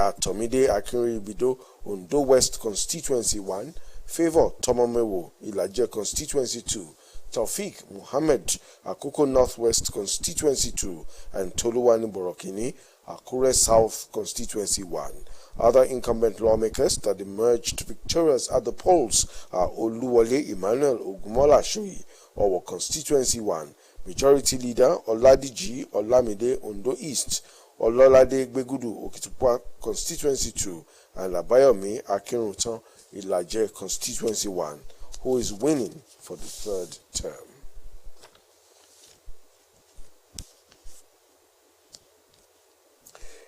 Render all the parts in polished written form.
that Tomide Akinribido, Ondo West Constituency 1, Favor Tomomewo, Ilaje Constituency 2, Taufik Muhammad, Akoko Northwest Constituency 2, and Toluwani Borokini, Akure South Constituency 1. Other incumbent lawmakers that emerged victorious at the polls are Oluwole Emmanuel Ogumola Shoyi, Owo Constituency 1, Majority Leader Oladiji Olamide Ondo East, Ololade Gbegudu Okitupwa Constituency 2, and Abayomi Akinrutan Ilaje Constituency 1, who is winning for the third term.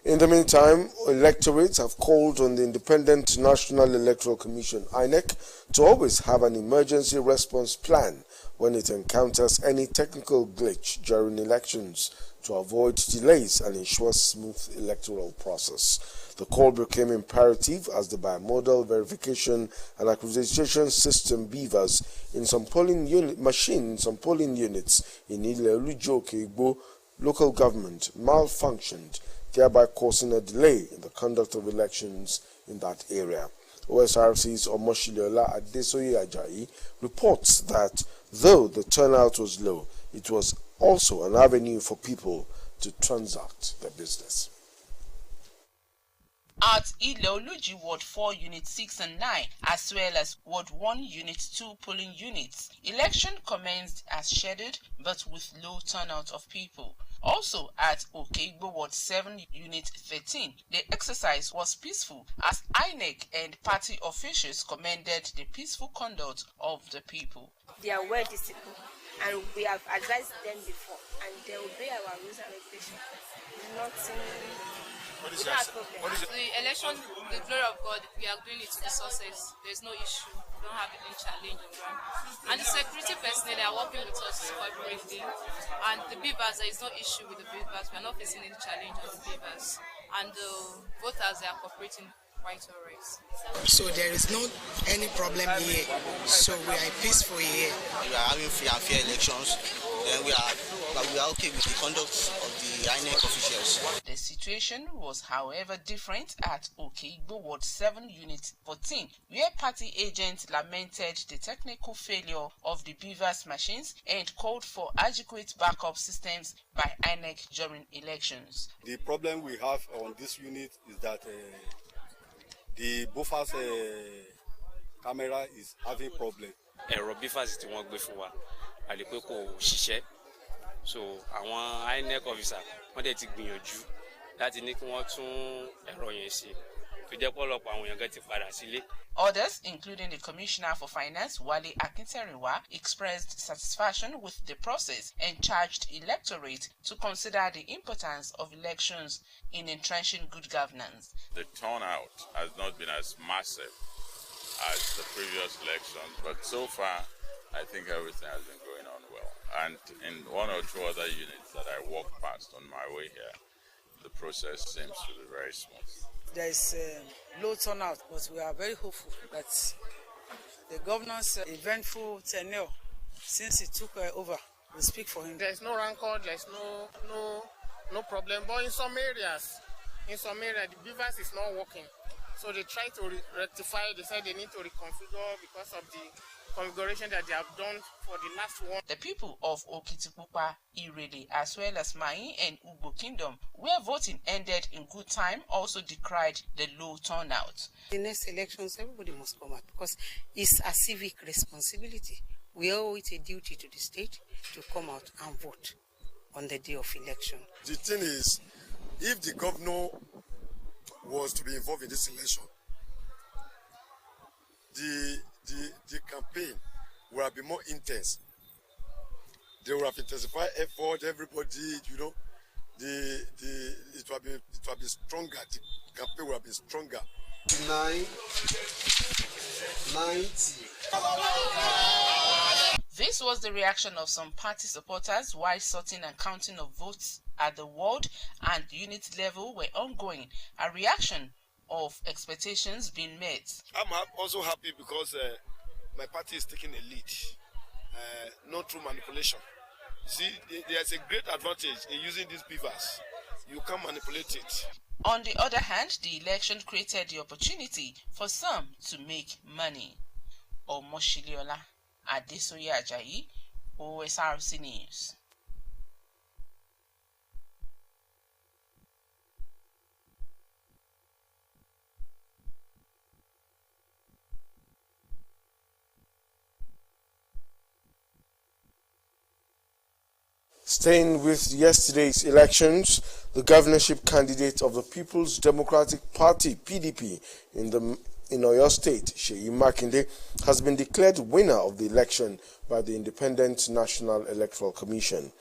In the meantime, electorates have called on the Independent National Electoral Commission, INEC, to always have an emergency response plan when it encounters any technical glitch during elections to avoid delays and ensure smooth electoral process. The call became imperative as the bimodal verification and accreditation system beavers in some polling units in Ile-Olujo-Okigbo local government malfunctioned, thereby causing a delay in the conduct of elections in that area. OSRC's Omoshilola Adesoye Ajayi reports that though the turnout was low, it was also an avenue for people to transact their business. At Ile-Oluji Ward 4 Unit 6 and 9, as well as Ward 1 Unit 2 polling units, election commenced as scheduled but with low turnout of people. Also at Okigbo Ward 7 Unit 13, the exercise was peaceful as INEC and party officials commended the peaceful conduct of the people. They are well disciplined and we have advised them before and they obey our rules and regulations. The election, the glory of God, we are doing it to the success. There's no issue. We don't have any challenge on ground. And the security personnel are working with us cooperatively. And the beavers, there is no issue with the beavers. We are not facing any challenge on the beavers. And the voters, they are cooperating quite all right. So there is no any problem here. So we are peaceful here. We are having free and fair elections. Then we are okay with the conduct of the INEC officials. The situation was, however, different at Okigbo Ward 7 Unit 14, where party agents lamented the technical failure of the beavers machines and called for adequate backup systems by INEC during elections. The problem we have on this unit is that the buffers camera is having problem. Buffers is won't go for so àwọn INEC officer wọ́n dẹ̀ ti gbìyànjú láti ní kí wọ́n tún ẹ̀rọ yẹn ṣe tó jẹ́ pọ̀lọpọ̀ àwọn èèyàn ti padà sílé. Others, including the Commissioner for Finance, Wale Akinteriwa, expressed satisfaction with the process and charged electorate to consider the importance of elections in entrenching good governance. The turnout has not been as massive as the previous elections, but so far I think everything has been going on well. And in one or two other units that I walked past on my way here, the process seems to be very smooth. There is low turnout, but we are very hopeful that the governor's eventful tenure, since he took over, will speak for him. There is no rancor, there is no problem. But in some areas, the beavers is not working. So they try to rectify. They said they need to reconfigure because of the configuration that they have done for the last one. The people of Okitipupa, Irele, as well as Mai and Ugbo Kingdom, where voting ended in good time, also decried the low turnout. The next elections, everybody must come out because it's a civic responsibility. We owe it a duty to the state to come out and vote on the day of election. The thing is, if the governor was to be involved in this election, the campaign would have been more intense. They would have intensified effort. Everybody, it would have been stronger. The campaign would have been stronger. 90. This was the reaction of some party supporters while sorting and counting of votes at the ward and unit level were ongoing. A reaction of expectations being met. I'm also happy because my party is taking a lead, not through manipulation. See, there's a great advantage in using these beavers. You can't manipulate it. On the other hand, the election created the opportunity for some to make money. Omoshiliola Adesoye Ajayi, Osrc News. Staying with yesterday's elections, the governorship candidate of the People's Democratic Party (PDP) in Oyo State, Seyi Makinde, has been declared winner of the election by the Independent National Electoral Commission.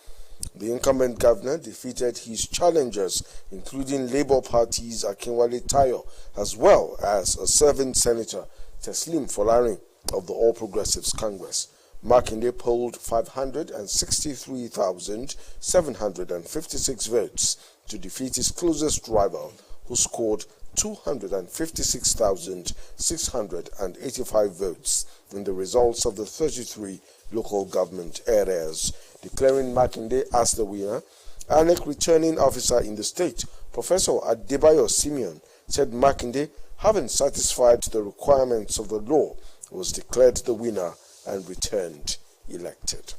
The incumbent governor defeated his challengers, including Labour Party's Akinwale Tayo, as well as a serving senator, Teslim Folarin, of the All Progressives Congress. Makinde polled 563,756 votes to defeat his closest rival, who scored 256,685 votes in the results of the 33 local government areas. Declaring Makinde as the winner, INEC returning officer in the state, Professor Adebayo Simeon, said Makinde, having satisfied the requirements of the law, was declared the winner and returned elected.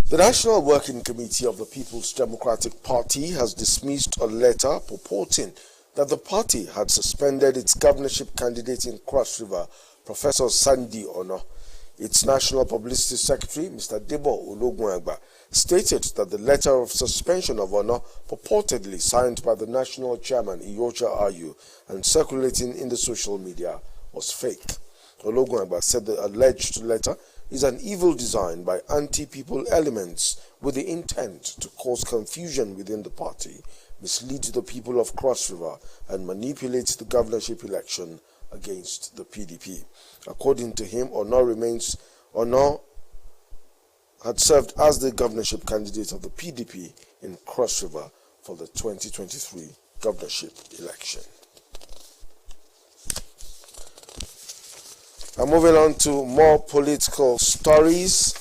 The National Working Committee of the People's Democratic Party has dismissed a letter purporting that the party had suspended its governorship candidate in Cross River, Professor Sandy Ono. Its National Publicity Secretary, Mr. Debo Ologunagba, stated that the letter of suspension of Ono, purportedly signed by the national chairman Iyocha Ayu and circulating in the social media, was fake. Ologunagba said the alleged letter is an evil design by anti-people elements with the intent to cause confusion within the party, mislead the people of Cross River, and manipulate the governorship election against the PDP. According to him, Ono had served as the governorship candidate of the PDP in Cross River for the 2023 governorship election. And moving on to more political stories,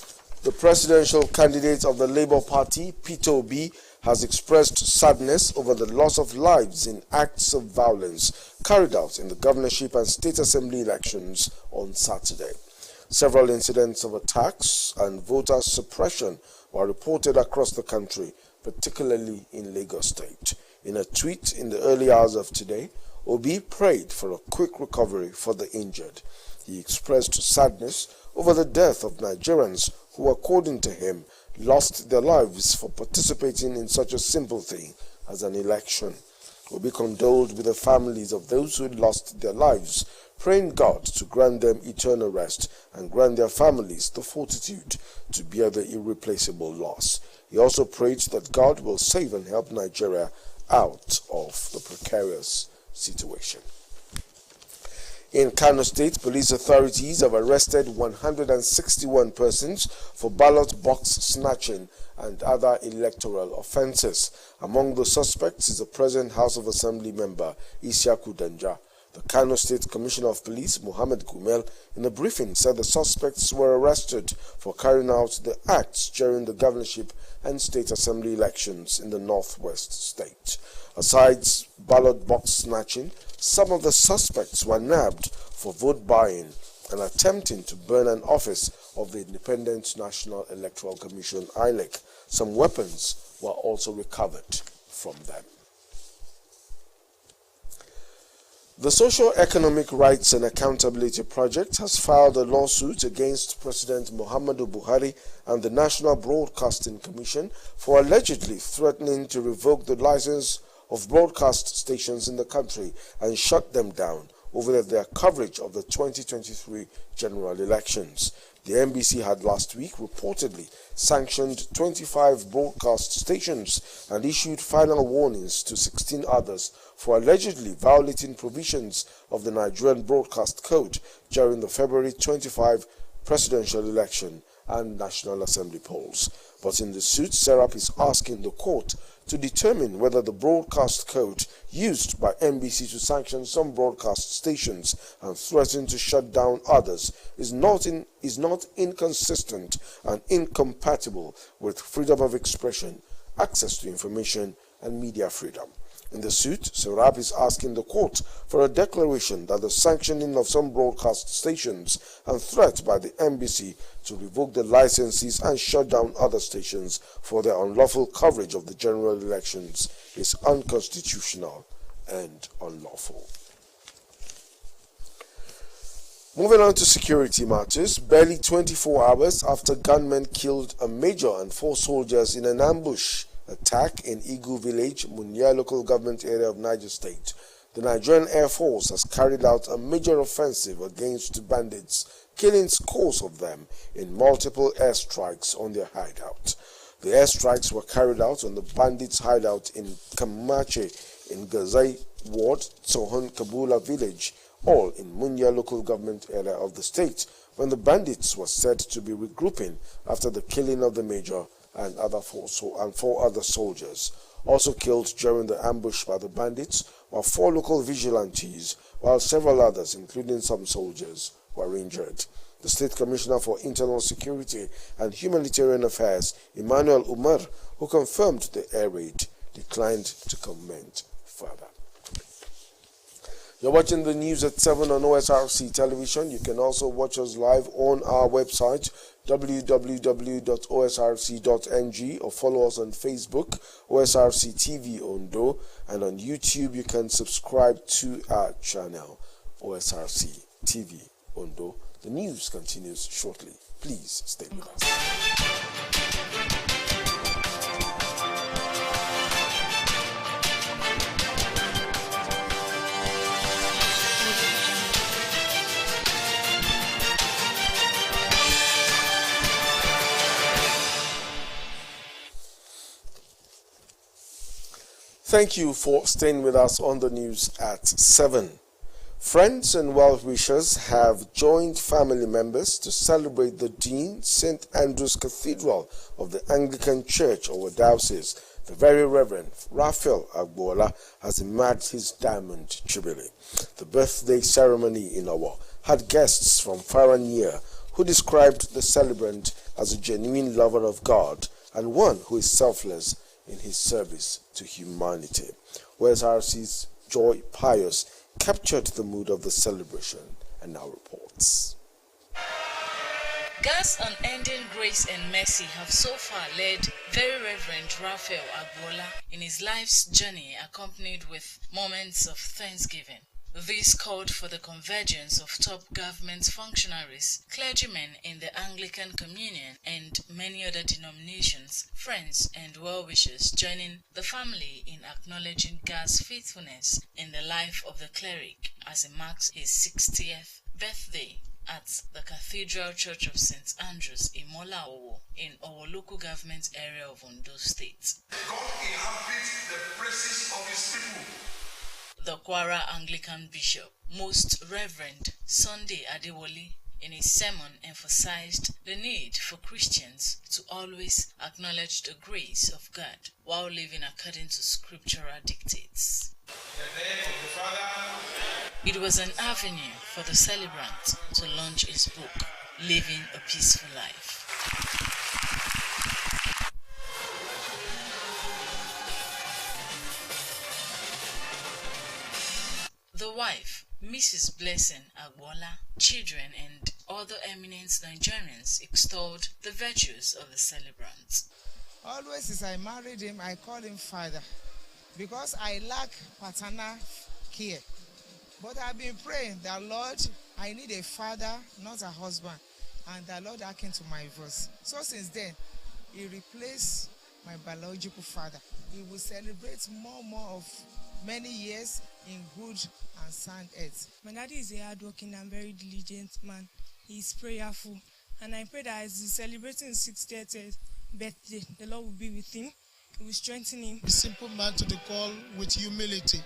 the presidential candidate of the Labour Party, Peter Obi, has expressed sadness over the loss of lives in acts of violence carried out in the governorship and state assembly elections on Saturday. Several incidents of attacks and voter suppression were reported across the country, particularly in Lagos State. In a tweet in the early hours of today, Obi prayed for a quick recovery for the injured. He expressed sadness over the death of Nigerians who, according to him, lost their lives for participating in such a simple thing as an election. Obi condoled with the families of those who lost their lives, praying God to grant them eternal rest and grant their families the fortitude to bear the irreplaceable loss. He also prayed that God will save and help Nigeria out of the precarious situation. In Kano State, police authorities have arrested 161 persons for ballot box snatching and other electoral offences. Among the suspects is the present House of Assembly member, Isiaku Danja. The Kano State Commissioner of Police, Mohammed Gumel, in a briefing said the suspects were arrested for carrying out the acts during the governorship and state assembly elections in the northwest state. Aside ballot box snatching, some of the suspects were nabbed for vote buying and attempting to burn an office of the Independent National Electoral Commission (INEC). Some weapons were also recovered from them. The Socio-Economic Rights and Accountability Project has filed a lawsuit against President Muhammadu Buhari and the National Broadcasting Commission for allegedly threatening to revoke the license of broadcast stations in the country and shut them down over their coverage of the 2023 general elections. The NBC had last week reportedly sanctioned 25 broadcast stations and issued final warnings to 16 others for allegedly violating provisions of the Nigerian Broadcast Code during the February 25 presidential election and National Assembly polls. But in the suit, Serap is asking the court to determine whether the broadcast code used by NBC to sanction some broadcast stations and threaten to shut down others is not inconsistent and incompatible with freedom of expression access to information and media freedom. In the suit, Serap is asking the court for a declaration that the sanctioning of some broadcast stations and threat by the NBC to revoke the licenses and shut down other stations for their unlawful coverage of the general elections is unconstitutional and unlawful. Moving on to security matters, barely 24 hours after gunmen killed a major and 4 soldiers in an ambush attack in Igu village, Munya local government area of Niger State, the Nigerian Air Force has carried out a major offensive against bandits, killing scores of them in multiple airstrikes on their hideout. The airstrikes were carried out on the bandits' hideout in Kamache in Gazai Ward, Sohon Kabula village, all in Munya local government area of the state, when the bandits were said to be regrouping after the killing of the major and 4 other soldiers. Also killed during the ambush by the bandits were 4 local vigilantes, while several others, including some soldiers, were injured. The State Commissioner for Internal Security and Humanitarian Affairs, Emmanuel Umar, who confirmed the air raid, declined to comment further. You're watching the news at 7 on OSRC television. You can also watch us live on our website, www.osrc.ng, or follow us on Facebook, OSRC TV Ondo, and on YouTube you can subscribe to our channel, OSRC TV Ondo. The news continues shortly. Please stay with us. Thank you for staying with us on the news at 7. Friends and well-wishers have joined family members to celebrate the Dean St. Andrew's Cathedral of the Anglican Church or Diocese. The Very Reverend Raphael Agbola has marked his Diamond Jubilee. The birthday ceremony in Owo had guests from far and near who described the celebrant as a genuine lover of God and one who is selfless in his service to humanity. OSRC's Joy Pius captured the mood of the celebration and now reports. God's unending grace and mercy have so far led Very Reverend Raphael Agbola in his life's journey, accompanied with moments of thanksgiving. This called for the convergence of top government functionaries, clergymen in the Anglican Communion, and many other denominations, friends and well-wishers joining the family in acknowledging God's faithfulness in the life of the cleric as he marks his 60th birthday at the Cathedral Church of St. Andrews in Mola Owo in Owo local government area of Ondo State. God inhabits the praises of his people. The Kwara Anglican Bishop, Most Reverend Sunday Adewale, in his sermon emphasized the need for Christians to always acknowledge the grace of God while living according to scriptural dictates. It was an avenue for the celebrant to launch his book, Living a Peaceful Life. The wife, Mrs. Blessing Agbola, children and other eminent Nigerians extolled the virtues of the celebrant. Always as I married him, I call him father because I lack paternal care. But I've been praying that, Lord, I need a father, not a husband, and the Lord hearkened to my voice. So since then, he replaced my biological father. He will celebrate more of many years in good and sound health. My daddy is a hardworking and very diligent man. He is prayerful. And I pray that as he's celebrating his 60th birthday, the Lord will be with him. He will strengthen him. A simple man to the call with humility.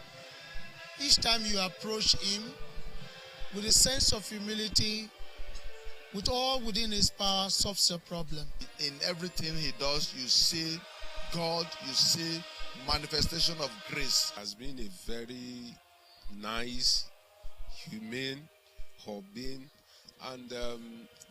Each time you approach him with a sense of humility, with all within his power, solves your problem. In everything he does, you see God, you see manifestation of grace. Has been a very nice, humane, hoping, and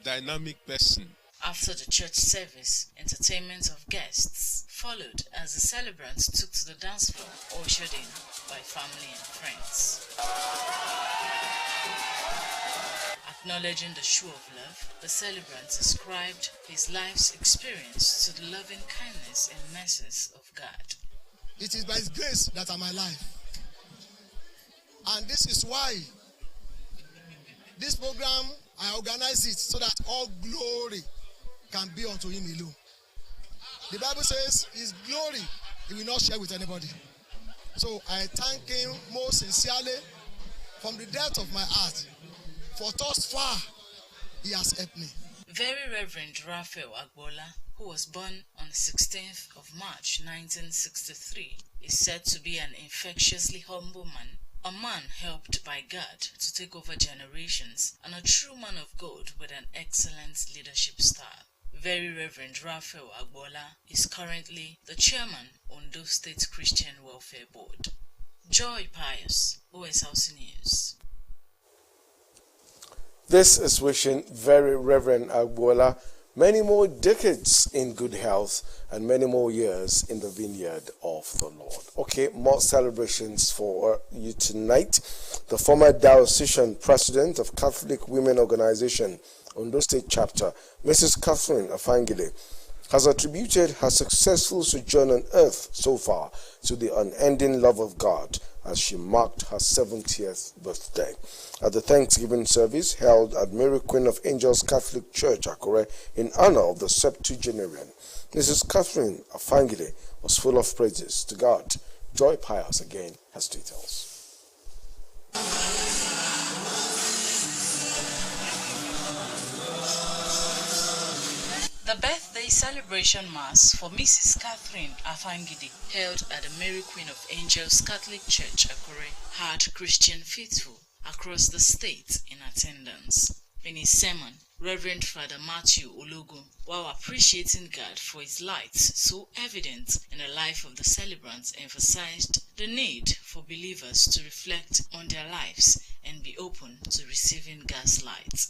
dynamic person. After the church service, entertainment of guests followed as the celebrants took to the dance floor, ushered in by family and friends. Acknowledging the show of love, the celebrants ascribed his life's experience to the loving kindness and mercies of God. It is by His grace that I'm alive. And this is why this program, I organize it so that all glory can be unto Him alone. The Bible says His glory He will not share with anybody. So I thank Him most sincerely from the depth of my heart, for thus far He has helped me. Very Reverend Raphael Agbola, who was born on the 16th of March 1963, is said to be an infectiously humble man, a man helped by God to take over generations, and a true man of God with an excellent leadership style. Very Reverend Raphael Agbola is currently the chairman of Ondo State Christian Welfare Board. Joy Pius, Osrc News. This is wishing Very Reverend Agbola many more decades in good health and many more years in the vineyard of the Lord. Okay, more celebrations for you tonight. The former diocesan president of Catholic Women Organization, Ondo State Chapter, Mrs. Catherine Afangile, has attributed her successful sojourn on earth so far to the unending love of God as she marked her 70th birthday. At the Thanksgiving service held at Mary Queen of Angels Catholic Church, Akure, in honor of the septuagenarian, Mrs. Catherine Afangile was full of praises to God. Joy Pius again has details. The birthday celebration mass for Mrs. Catherine Afangide, held at the Mary Queen of Angels Catholic Church, Akure, had Christian faithful across the state in attendance. In his sermon, Reverend Father Matthew Ologun, while appreciating God for His light so evident in the life of the celebrants, emphasized the need for believers to reflect on their lives and be open to receiving God's light.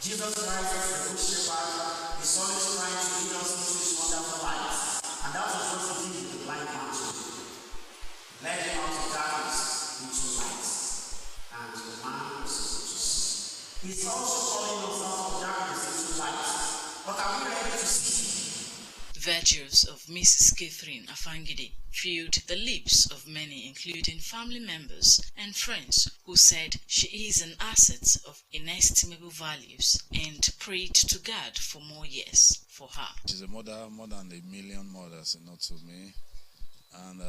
Jesus Christ is the good shepherd, is always trying to lead us into His wonderful light. And that is what He did with the blind man too. Led him out of darkness into light. And the man was able to see. He's also calling us out of darkness into light. But are we ready to see? Virtues of Mrs. Catherine Afangide filled the lips of many, including family members and friends, who said she is an asset of inestimable values and prayed to God for more years for her. She's a mother, more than a million mothers, to me, and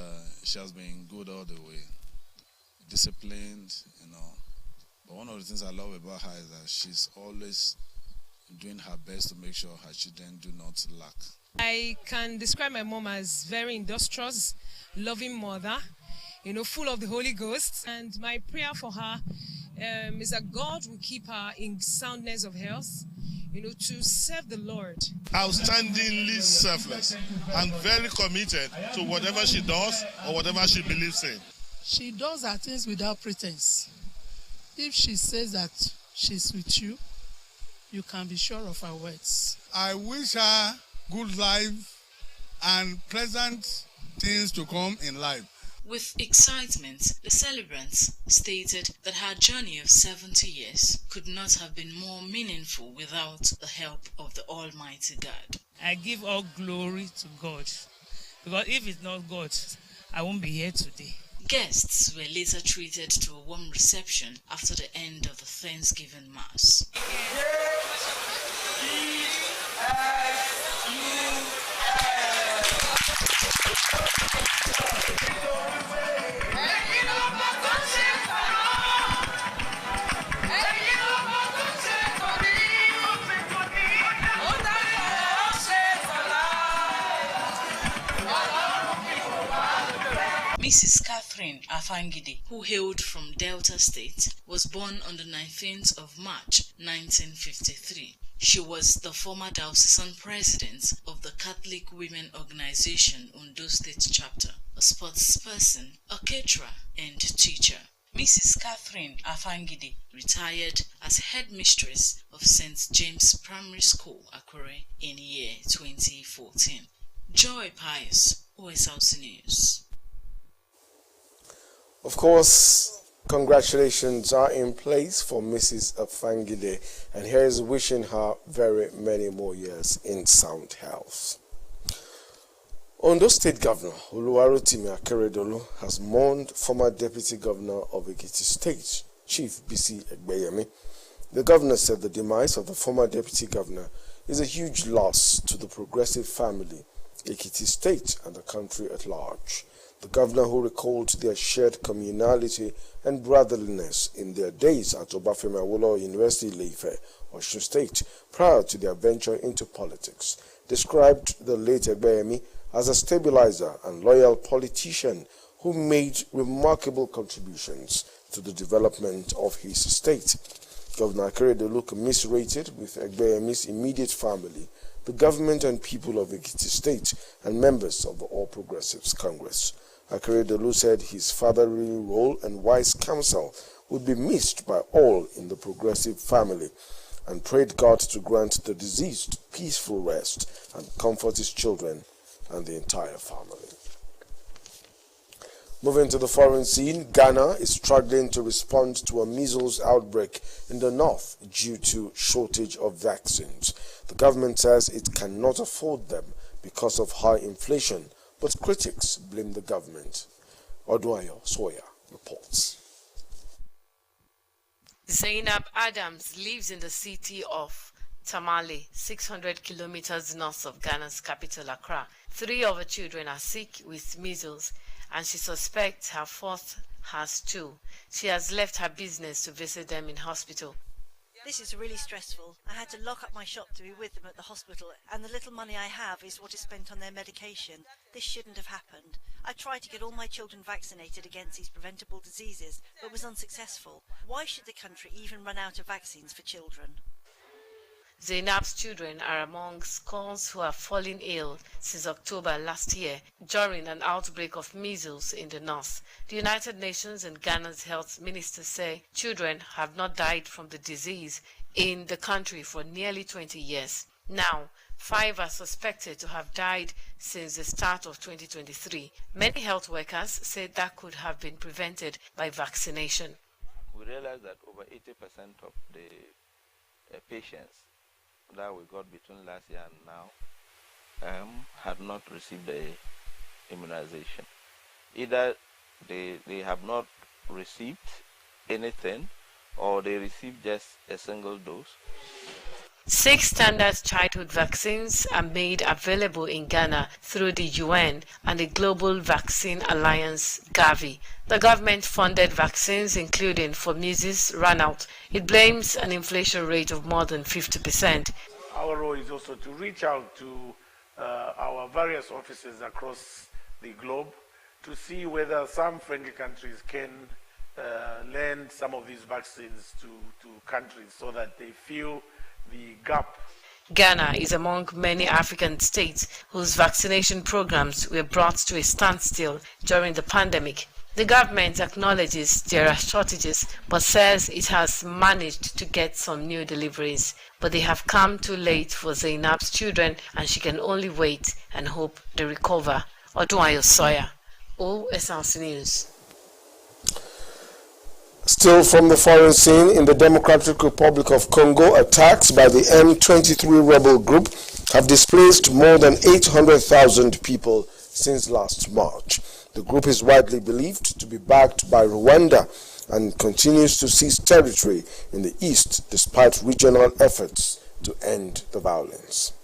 she has been good all the way, disciplined, But one of the things I love about her is that she's always doing her best to make sure her children do not lack. I can describe my mom as very industrious, loving mother, full of the Holy Ghost. And my prayer for her is that God will keep her in soundness of health, to serve the Lord. Outstandingly selfless and very committed to whatever she does or whatever she believes in. She does her things without pretense. If she says that she's with you, you can be sure of her words. I wish her good life and pleasant things to come in life. With excitement, the celebrants stated that her journey of 70 years could not have been more meaningful without the help of the Almighty God. I give all glory to God, because if it's not God, I won't be here today. Guests were later treated to a warm reception after the end of the Thanksgiving Mass. Mrs. Catherine Afangide, who hailed from Delta State, was born on the 19th of March 1953. She was the former diocesan president of the Catholic Women Organization Ondo State Chapter, a sportsperson, a caterer, and teacher. Mrs. Catherine Afangide retired as headmistress of St. James Primary School, Akure, in year 2014. Joy Pius, OSRC News. Of course, congratulations are in place for Mrs. Afangide, and here's wishing her very many more years in sound health. Ondo State Governor Oluwarotimi Akeredolu has mourned former Deputy Governor of Ekiti State, Chief B.C. Egbeyemi. The governor said the demise of the former Deputy Governor is a huge loss to the progressive family, Ekiti State, and the country at large. The governor, who recalled their shared communality and brotherliness in their days at Obafemi Awolowo University, Ile-Ife, Osun State, prior to their venture into politics, described the late Egbeyemi as a stabilizer and loyal politician who made remarkable contributions to the development of his state. Governor Akeredolu commiserated with Egbeyemi's immediate family, the government and people of Ekiti State, and members of the All Progressives Congress. Akeredolu said his fatherly role and wise counsel would be missed by all in the progressive family, and prayed God to grant the deceased peaceful rest and comfort his children and the entire family. Moving to the foreign scene, Ghana is struggling to respond to a measles outbreak in the north due to shortage of vaccines. The government says it cannot afford them because of high inflation, but critics blame the government. Oduayo Soya reports. Zainab Adams lives in the city of Tamale, 600 kilometers north of Ghana's capital, Accra. 3 of her children are sick with measles, and she suspects her fourth has too. She has left her business to visit them in hospital. This is really stressful. I had to lock up my shop to be with them at the hospital, and the little money I have is what is spent on their medication. This shouldn't have happened. I tried to get all my children vaccinated against these preventable diseases, but was unsuccessful. Why should the country even run out of vaccines for children? Zainab's children are among scores who have fallen ill since October last year during an outbreak of measles in the north. The United Nations and Ghana's health minister say children have not died from the disease in the country for nearly 20 years. Now, 5 are suspected to have died since the start of 2023. Many health workers say that could have been prevented by vaccination. We realize that over 80% of the patients that we got between last year and now had not received the immunization. Either they have not received anything, or they received just a single dose. 6 standard childhood vaccines are made available in Ghana through the UN and the Global Vaccine Alliance, Gavi. The government-funded vaccines, including for measles, ran out. It blames an inflation rate of more than 50%. Our role is also to reach out to our various offices across the globe to see whether some friendly countries can lend some of these vaccines to countries so that they fill the gap. Ghana is among many African states whose vaccination programs were brought to a standstill during the pandemic. The government acknowledges there are shortages, but says it has managed to get some new deliveries. But they have come too late for Zainab's children, and she can only wait and hope they recover. Oduayo Soya, OSRC News. Still from the foreign scene, in the Democratic Republic of Congo, attacks by the M23 rebel group have displaced more than 800,000 people since last March. The group is widely believed to be backed by Rwanda and continues to seize territory in the east despite regional efforts to end the violence.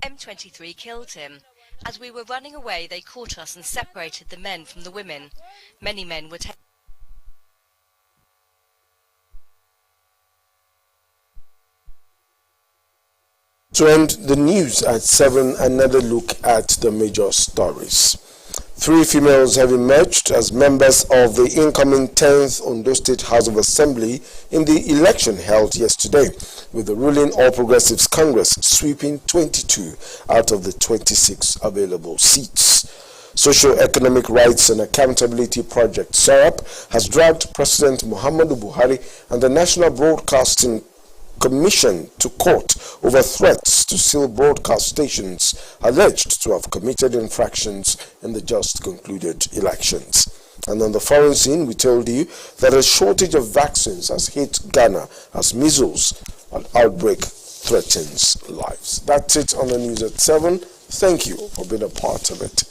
M23 killed him. As we were running away, they caught us and separated the men from the women. Many men were taken. To end the news at 7, another look at the major stories. 3 females have emerged as members of the incoming 10th Ondo State House of Assembly in the election held yesterday, with the ruling All Progressives Congress sweeping 22 out of the 26 available seats. Socio-Economic Rights and Accountability Project, SARAP, has dragged President Muhammadu Buhari and the National Broadcasting Commission to court over threats to seal broadcast stations alleged to have committed infractions in the just concluded elections. And on the foreign scene, we told you that a shortage of vaccines has hit Ghana as measles outbreak threatens lives. That's it on the news at 7. Thank you for being a part of it.